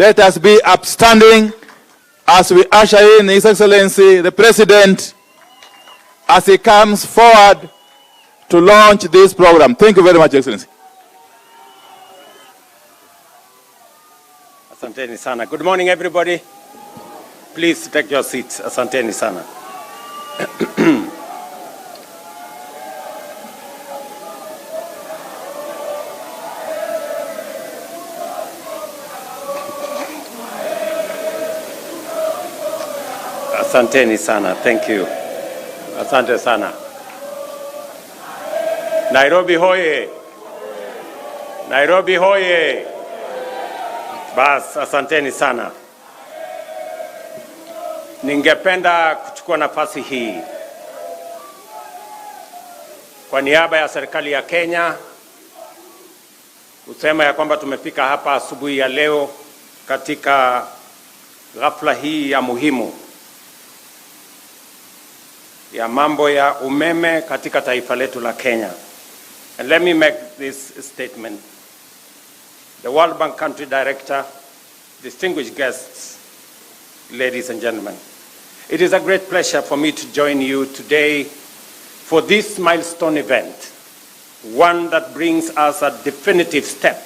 Let us be upstanding as we usher in His Excellency, the President, as he comes forward to launch this program. Thank you very much, Excellency. Asanteni sana. Good morning, everybody. Please take your seats. Asanteni sana. Asanteni sana. Thank you. Asante sana. Nairobi hoye. Nairobi hoye. Bas, asanteni sana. Ningependa kuchukua nafasi hii kwa niaba ya serikali ya Kenya kusema ya kwamba tumefika hapa asubuhi ya leo katika ghafla hii ya muhimu ya mambo ya umeme katika taifa letu la Kenya. And let me make this statement. The World Bank Country Director, distinguished guests, ladies and gentlemen, it is a great pleasure for me to join you today for this milestone event, one that brings us a definitive step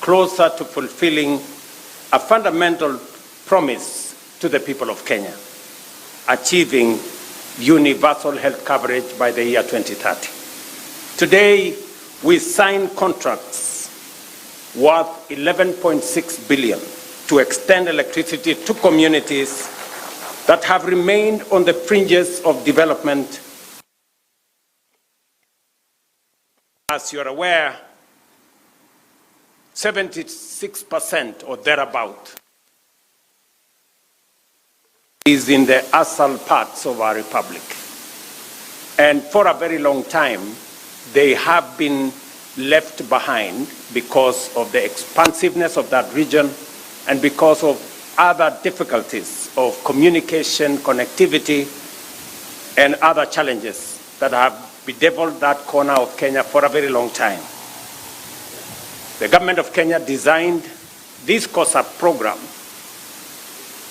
closer to fulfilling a fundamental promise to the people of Kenya, achieving universal health coverage by the year 2030. Today, we sign contracts worth 11.6 billion to extend electricity to communities that have remained on the fringes of development. As you're aware, 76% or thereabout is in the asal parts of our republic. And for a very long time, they have been left behind because of the expansiveness of that region and because of other difficulties of communication, connectivity, and other challenges that have bedeviled that corner of Kenya for a very long time. The government of Kenya designed this COSAP program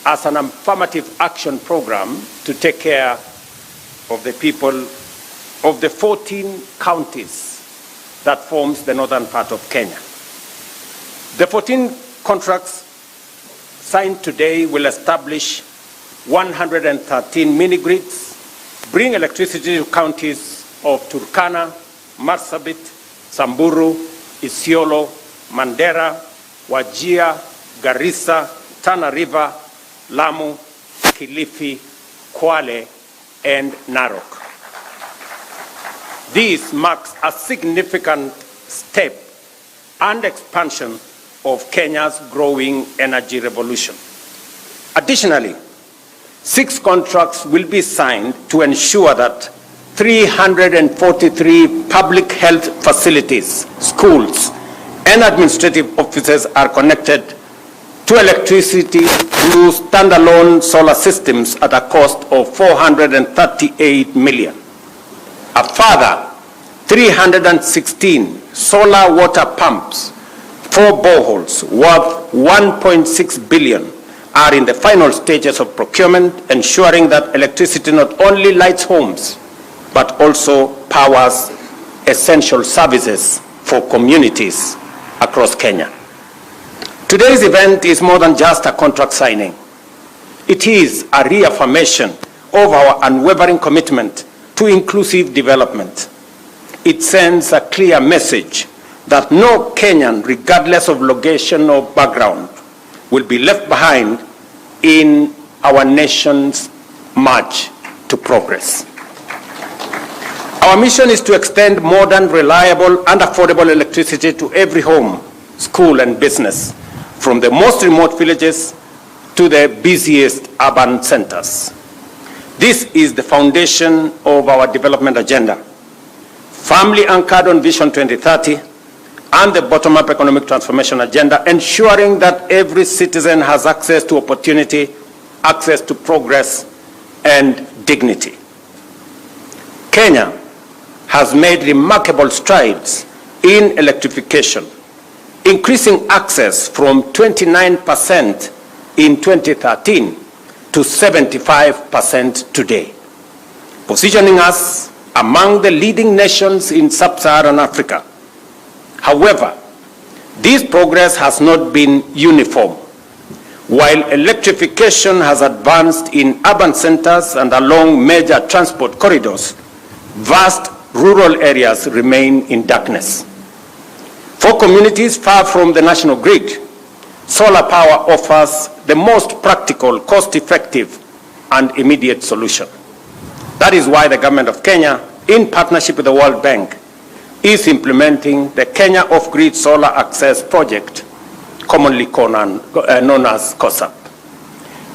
as an affirmative action program to take care of the people of the 14 counties that forms the northern part of Kenya. The 14 contracts signed today will establish 113 mini-grids, bring electricity to counties of Turkana, Marsabit, Samburu, Isiolo, Mandera, Wajir, Garissa, Tana River, Lamu, Kilifi, Kwale, and Narok. This marks a significant step and expansion of Kenya's growing energy revolution. Additionally, 6 contracts will be signed to ensure that 343 public health facilities, schools, and administrative offices are connected to electricity through standalone solar systems at a cost of 438 million. A further 316 solar water pumps, 4 boreholes worth 1.6 billion are in the final stages of procurement, ensuring that electricity not only lights homes, but also powers essential services for communities across Kenya. Today's event is more than just a contract signing. It is a reaffirmation of our unwavering commitment to inclusive development. It sends a clear message that no Kenyan, regardless of location or background, will be left behind in our nation's march to progress. Our mission is to extend modern, reliable, and affordable electricity to every home, school, and business, from the most remote villages to the busiest urban centers. This is the foundation of our development agenda, firmly anchored on Vision 2030 and the bottom-up economic transformation agenda, ensuring that every citizen has access to opportunity, access to progress, and dignity. Kenya has made remarkable strides in electrification, increasing access from 29% in 2013 to 75% today, positioning us among the leading nations in sub-Saharan Africa. However, this progress has not been uniform. While electrification has advanced in urban centers and along major transport corridors, vast rural areas remain in darkness. For communities far from the national grid, solar power offers the most practical, cost-effective, and immediate solution. That is why the government of Kenya, in partnership with the World Bank, is implementing the Kenya Off-Grid Solar Access Project, commonly known as COSAP.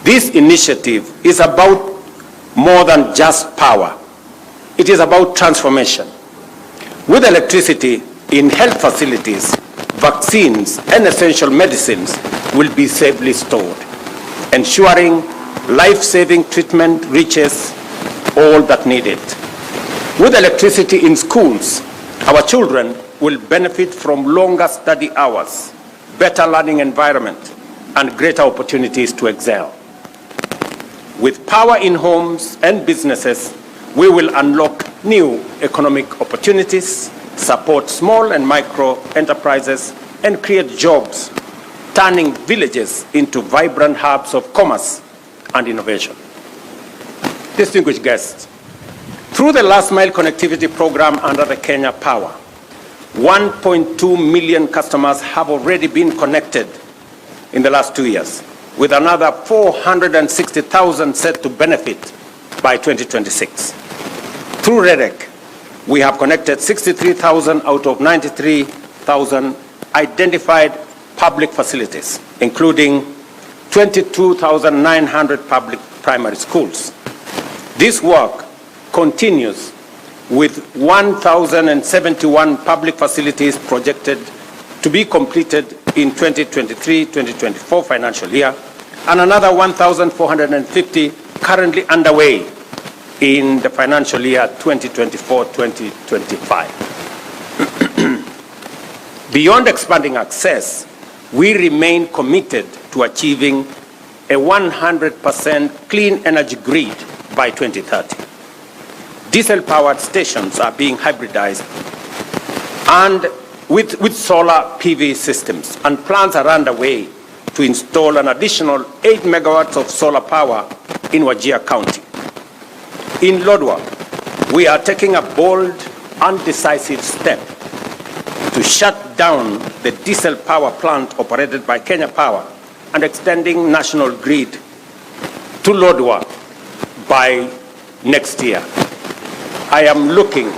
This initiative is about more than just power. It is about transformation. With electricity in health facilities, vaccines and essential medicines will be safely stored, ensuring life-saving treatment reaches all that need it. With electricity in schools, our children will benefit from longer study hours, better learning environment, and greater opportunities to excel. With power in homes and businesses, we will unlock new economic opportunities, support small and micro enterprises, and create jobs, turning villages into vibrant hubs of commerce and innovation. Distinguished guests, through the last mile connectivity program under the Kenya Power, 1.2 million customers have already been connected in the last 2 years, with another 460,000 set to benefit by 2026. Through REDEC, we have connected 63,000 out of 93,000 identified public facilities, including 22,900 public primary schools. This work continues with 1,071 public facilities projected to be completed in 2023-2024 financial year, and another 1,450 currently underway in the financial year 2024-2025. Beyond expanding access, we remain committed to achieving a 100% clean energy grid by 2030. Diesel-powered stations are being hybridized and with solar PV systems, and plans are underway to install an additional 8 megawatts of solar power in Wajir County. In Lodwar, we are taking a bold and decisive step to shut down the diesel power plant operated by Kenya Power and extending national grid to Lodwar by next year. I am looking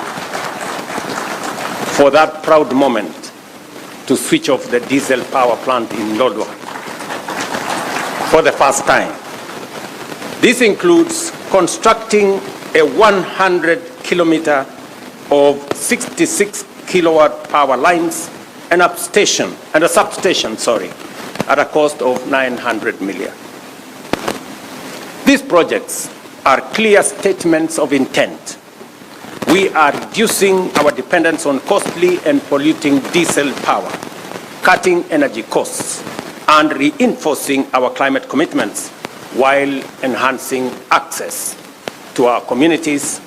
for that proud moment to switch off the diesel power plant in Lodwar for the first time. This includes constructing a 100-kilometer of 66 kilowatt power lines and a substation, at a cost of 900 million. These projects are clear statements of intent. We are reducing our dependence on costly and polluting diesel power, cutting energy costs, and reinforcing our climate commitments while enhancing access to our communities,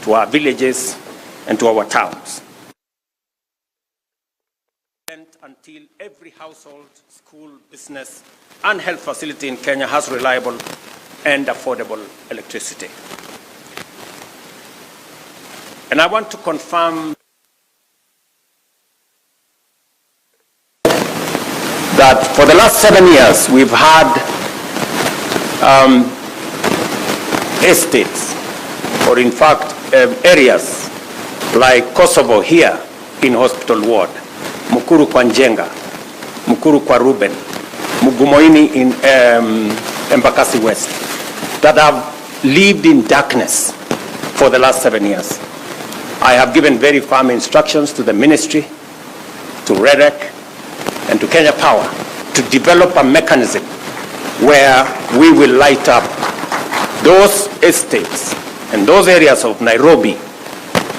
to our villages, and to our towns. Until every household, school, business, and health facility in Kenya has reliable and affordable electricity. And I want to confirm that for the last 7 years, we've had estates, or in fact, areas like Kosovo here in Hospital Ward, Mukuru kwa Njenga, Mukuru kwa Ruben, Mugumoini in Embakasi West, that have lived in darkness for the last 7 years. I have given very firm instructions to the ministry, to REDEC, and to Kenya Power to develop a mechanism where we will light up those estates and those areas of Nairobi.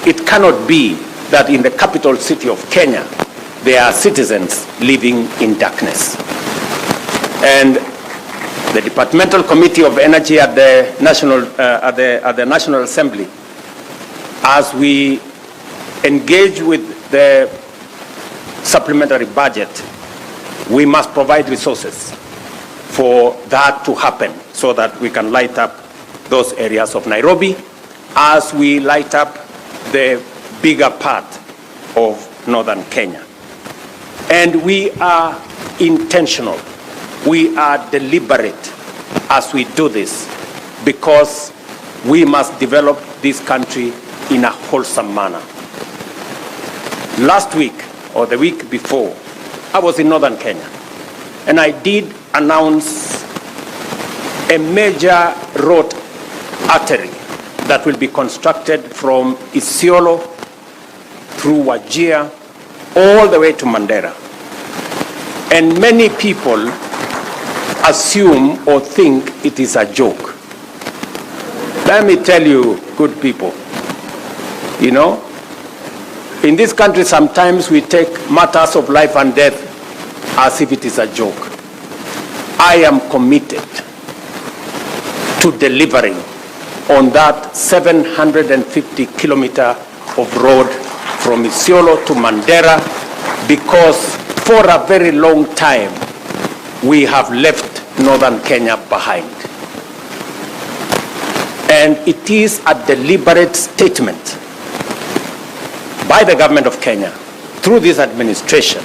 It cannot be that in the capital city of Kenya, their citizens living in darkness. And the Departmental Committee of Energy at the National Assembly, as we engage with the supplementary budget, we must provide resources for that to happen so that we can light up those areas of Nairobi as we light up the bigger part of northern Kenya. And we are intentional. We are deliberate as we do this because we must develop this country in a wholesome manner. Last week or the week before, I was in northern Kenya and I did announce a major road artery that will be constructed from Isiolo through Wajir all the way to Mandera. And many people assume or think it is a joke. Let me tell you, good people, you know, in this country sometimes we take matters of life and death as if it is a joke. I am committed to delivering on that 750 kilometer of road from Isiolo to Mandera, because for a very long time we have left northern Kenya behind. And it is a deliberate statement by the government of Kenya through this administration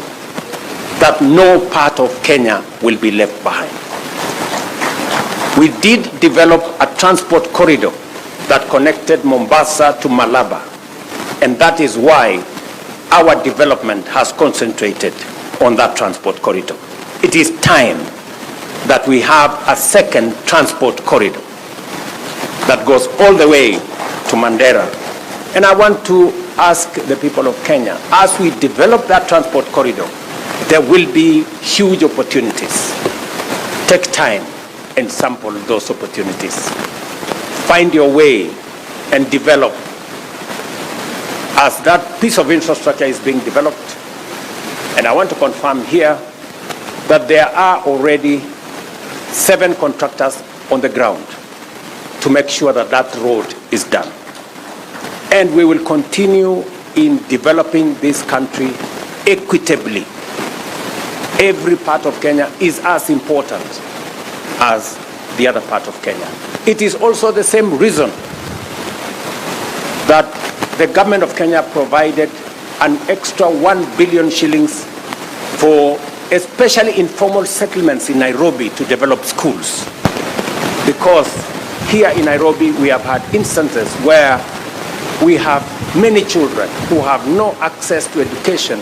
that no part of Kenya will be left behind. We did develop a transport corridor that connected Mombasa to Malaba, and that is why our development has concentrated on that transport corridor. It is time that we have a second transport corridor that goes all the way to Mandera. And I want to ask the people of Kenya, as we develop that transport corridor, there will be huge opportunities. Take time and sample those opportunities. Find your way and develop. As that piece of infrastructure is being developed, and I want to confirm here that there are already 7 contractors on the ground to make sure that that road is done. And we will continue in developing this country equitably. Every part of Kenya is as important as the other part of Kenya. It is also the same reason that the government of Kenya provided an extra 1 billion shillings for especially informal settlements in Nairobi to develop schools. Because here in Nairobi we have had instances where we have many children who have no access to education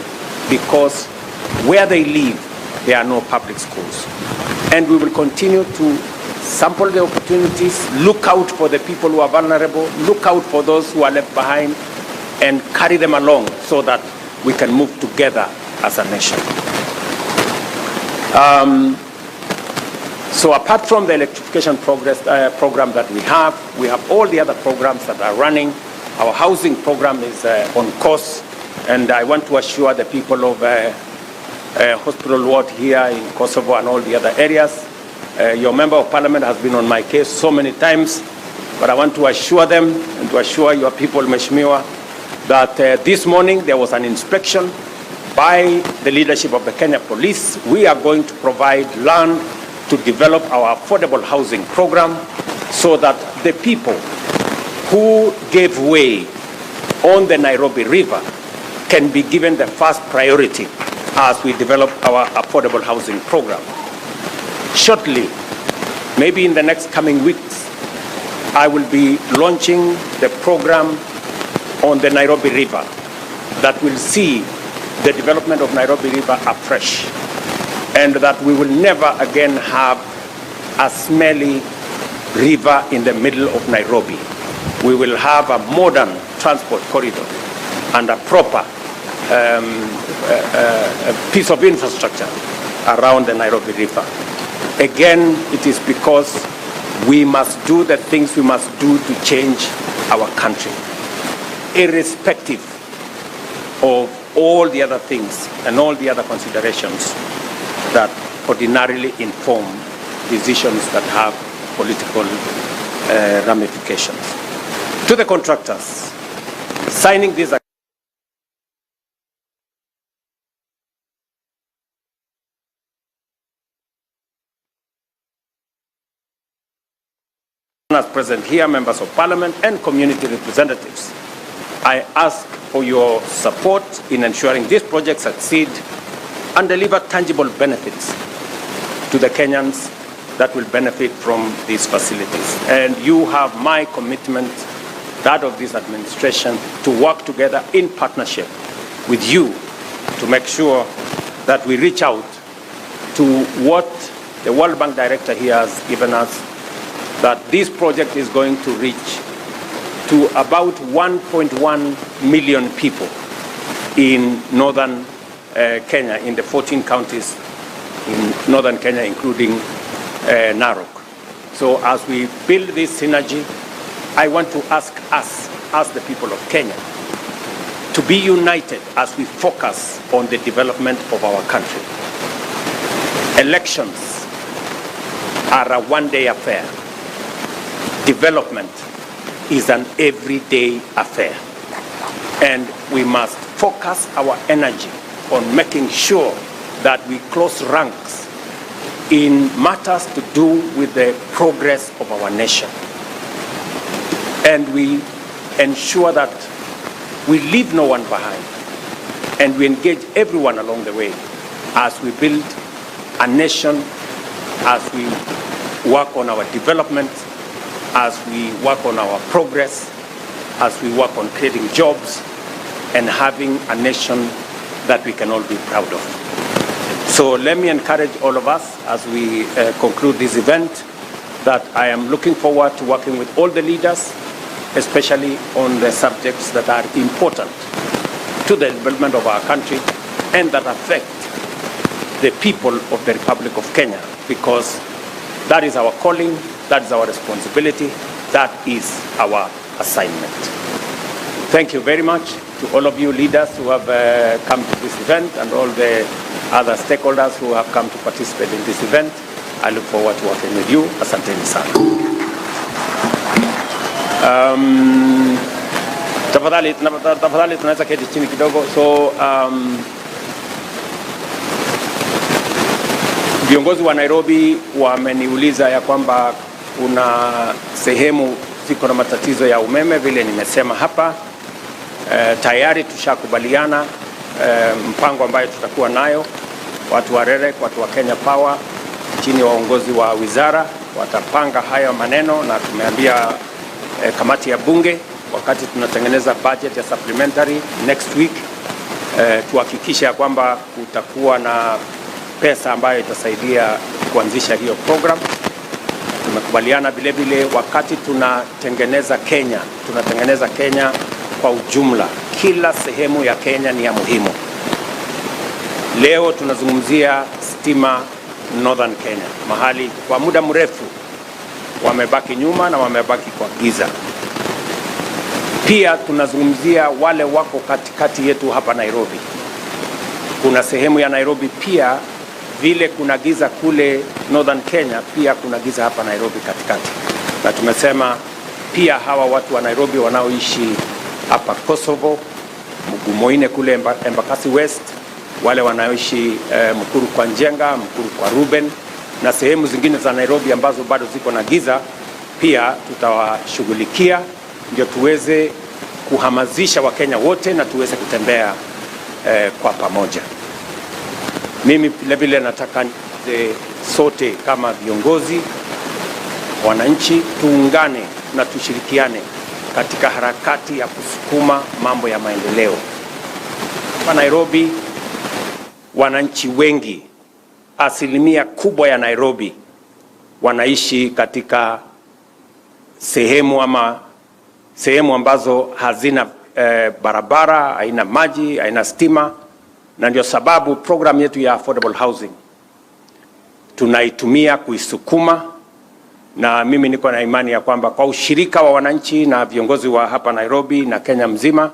because where they live there are no public schools. And we will continue to sample the opportunities, look out for the people who are vulnerable, look out for those who are left behind, and carry them along so that we can move together as a nation. So apart from the electrification program that we have all the other programs that are running. Our housing program is on course, and I want to assure the people of Hospital Ward here in Kosovo and all the other areas. Your member of parliament has been on my case so many times, but I want to assure them and to assure your people, Mheshimiwa, that this morning there was an inspection by the leadership of the Kenya Police. We are going to provide land to develop our affordable housing program so that the people who gave way on the Nairobi River can be given the first priority as we develop our affordable housing program. Shortly, maybe in the next coming weeks, I will be launching the program on the Nairobi River that will see the development of Nairobi River afresh, and that we will never again have a smelly river in the middle of Nairobi. We will have a modern transport corridor and a proper piece of infrastructure around the Nairobi River. Again, it is because we must do the things we must do to change our country, irrespective of all the other things and all the other considerations that ordinarily inform decisions that have political ramifications. To the contractors, signing this as present here, members of parliament and community representatives, I ask for your support in ensuring this project succeed and deliver tangible benefits to the Kenyans that will benefit from these facilities. And you have my commitment, that of this administration, to work together in partnership with you to make sure that we reach out to what the World Bank director here has given us, that this project is going to reach to about 1.1 million people in northern Kenya, in the 14 counties in northern Kenya, including Narok. So as we build this synergy, I want to ask us, as the people of Kenya, to be united as we focus on the development of our country. Elections are a one-day affair. Development is an everyday affair. And we must focus our energy on making sure that we close ranks in matters to do with the progress of our nation. And we ensure that we leave no one behind, and we engage everyone along the way as we build a nation, as we work on our development, as we work on our progress, as we work on creating jobs and having a nation that we can all be proud of. So let me encourage all of us as we conclude this event that I am looking forward to working with all the leaders, especially on the subjects that are important to the development of our country and that affect the people of the Republic of Kenya, because that is our calling, that is our responsibility, that is our assignment. Thank you very much to all of you leaders who have come to this event and all the other stakeholders who have come to participate in this event. I look forward to working with you. Asanteni sana. Tafadhali tunaweza keti chini kidogo. So viongozi wa Nairobi wameniuliza ya kwamba kuna sehemu ziko na matatizo ya umeme, vile nimesema hapa. Tayari tushakubaliana mpango ambayo tutakuwa nayo. Watu wa REREC, watu wa Kenya Power chini ya uongozi wa wizara watapanga hayo maneno, na tumeambia kamati ya bunge wakati tunatengeneza budget ya supplementary next week tuhakikisha kwamba kutakuwa na pesa ambayo itasaidia kuanzisha hiyo program. Tumekubaliana vile vile wakati tunatengeneza Kenya kwa ujumla. Kila sehemu ya Kenya ni ya muhimu. Leo tunazungumzia stima Northern Kenya, mahali kwa muda mrefu wamebaki nyuma na wamebaki kwa giza. Pia tunazungumzia wale wako katikati yetu hapa Nairobi. Kuna sehemu ya Nairobi pia vile kuna giza kule Northern Kenya, pia kuna giza hapa Nairobi katikati. Na tumesema pia hawa watu wa Nairobi wanaoishi hapa Kosovo, Mugumoine kule Embakasi West, wale wanaoishi Mkuru kwa Njenga, Mkuru kwa Ruben na sehemu zingine za Nairobi ambazo bado ziko na giza, pia tutawashughulikia ndio tuweze kuhamasisha Wakenya wote na tuweze kutembea kwa pamoja. Mimi vile nataka sote kama viongozi, wananchi, tuungane na tushirikiane katika harakati ya kusukuma mambo ya maendeleo. Kwa Nairobi, wananchi wengi, asilimia kubwa ya Nairobi wanaishi katika sehemu ambazo hazina barabara, haina maji, haina stima, na ndio sababu program yetu ya affordable housing tunaitumia kuisukuma. Na mimi niko na imani ya kwamba kwa ushirika wa wananchi na viongozi wa hapa Nairobi na Kenya mzima,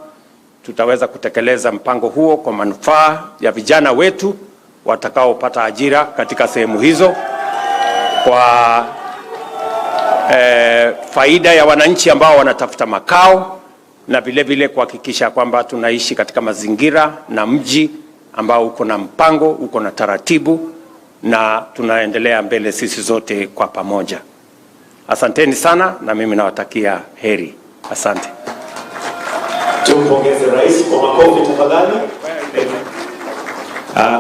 tutaweza kutekeleza mpango huo kwa manufaa ya vijana wetu watakaopata ajira katika sehemu hizo, kwa faida ya wananchi ambao wanatafuta makao, na vile vile kuhakikisha kwamba tunaishi katika mazingira na mji ambao uko na mpango, uko na taratibu, na tunaendelea mbele sisi zote kwa pamoja. Asanteni sana, na mimi nawatakia heri. Asante. Tumpongeze rais kwa makofi tafadhali.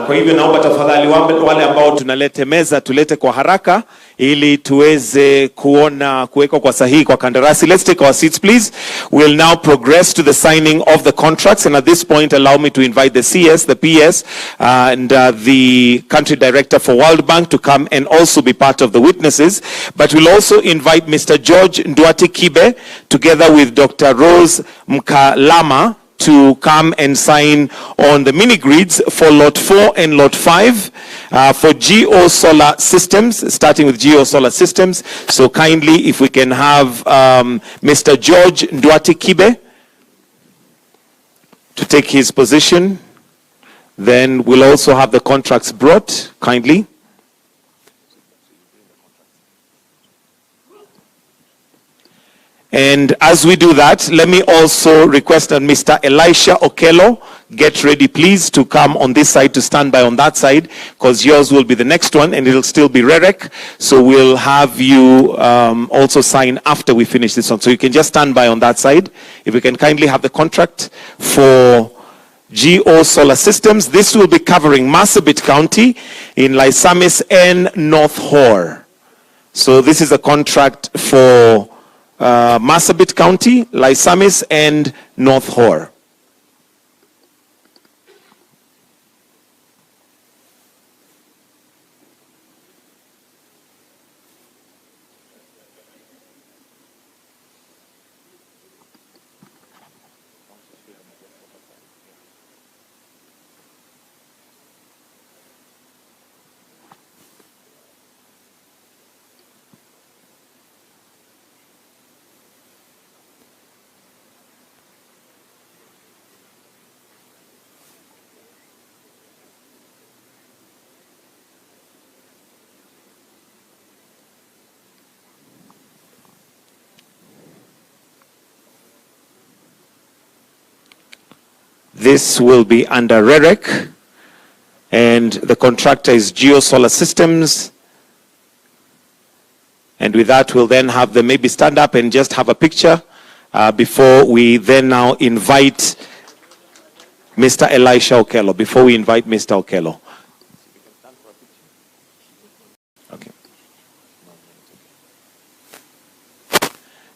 Kwa hivyo naomba tafadhali wale ambao tunalete meza tulete kwa haraka ili tuweze kuona kuwekwa kwa sahihi kwa kandarasi. Let's take our seats please. We'll now progress to the signing of the contracts, and at this point allow me to invite the CS, the PS and the country director for World Bank to come and also be part of the witnesses. But we'll also invite Mr. George Nduati Kibe together with Dr. Rose Mkalama to come and sign on the mini grids for Lot 4 and Lot 5 for Geo Solar Systems, starting with Geo Solar Systems. So kindly, if we can have Mr. George Nduati Kibe to take his position. Then we'll also have the contracts brought, kindly. And as we do that, let me also request that Mr. Elisha Okello get ready, please, to come on this side, to stand by on that side, because yours will be the next one, and it'll still be REREC. So we'll have you also sign after we finish this one. So you can just stand by on that side. If we can kindly have the contract for Geo Solar Systems. This will be covering Marsabit County in Lysamis and North Hor. So this is a contract for Marsabit County, Lysamis, and North Hor. This will be under REREC, and the contractor is Geo Solar Systems. And with that, we'll then have them maybe stand up and just have a picture before we then now invite Mr. Elisha Okello. Before we invite Mr. Okello. Okay.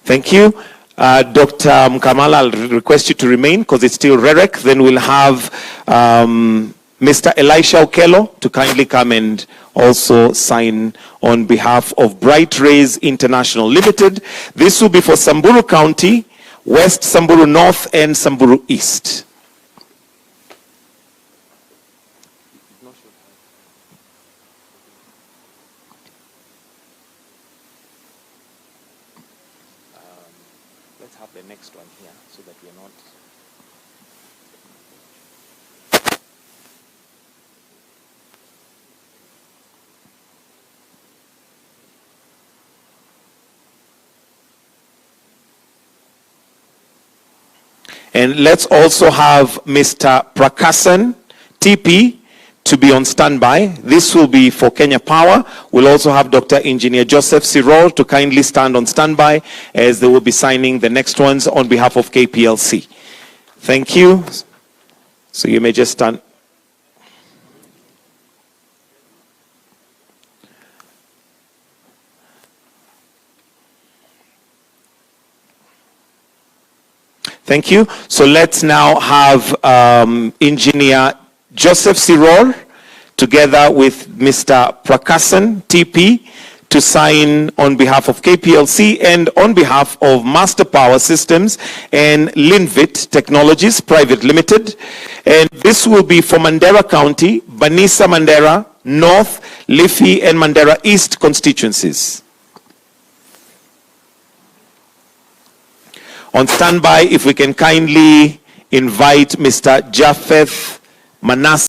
Thank you. Dr. Mkamala, I'll request you to remain because it's still REREC. Then we'll have Mr. Elisha Okello to kindly come and also sign on behalf of Bright Rays International Limited. This will be for Samburu County, West Samburu North, and Samburu East. Let's have the next one here so that we're not... And let's also have Mr. Prakasan, TP, to be on standby. This will be for Kenya Power. We'll also have Dr. Engineer Joseph Sirol to kindly stand on standby as they will be signing the next ones on behalf of KPLC. Thank you. So you may just stand. Thank you. So let's now have Engineer Joseph Sirol together with Mr. Prakasan, TP, to sign on behalf of KPLC and on behalf of Master Power Systems and Linvit Technologies Private Limited. And this will be for Mandera County, Banisa Mandera, North, Liffey, and Mandera East constituencies. On standby, if we can kindly invite Mr. Japheth Manasseh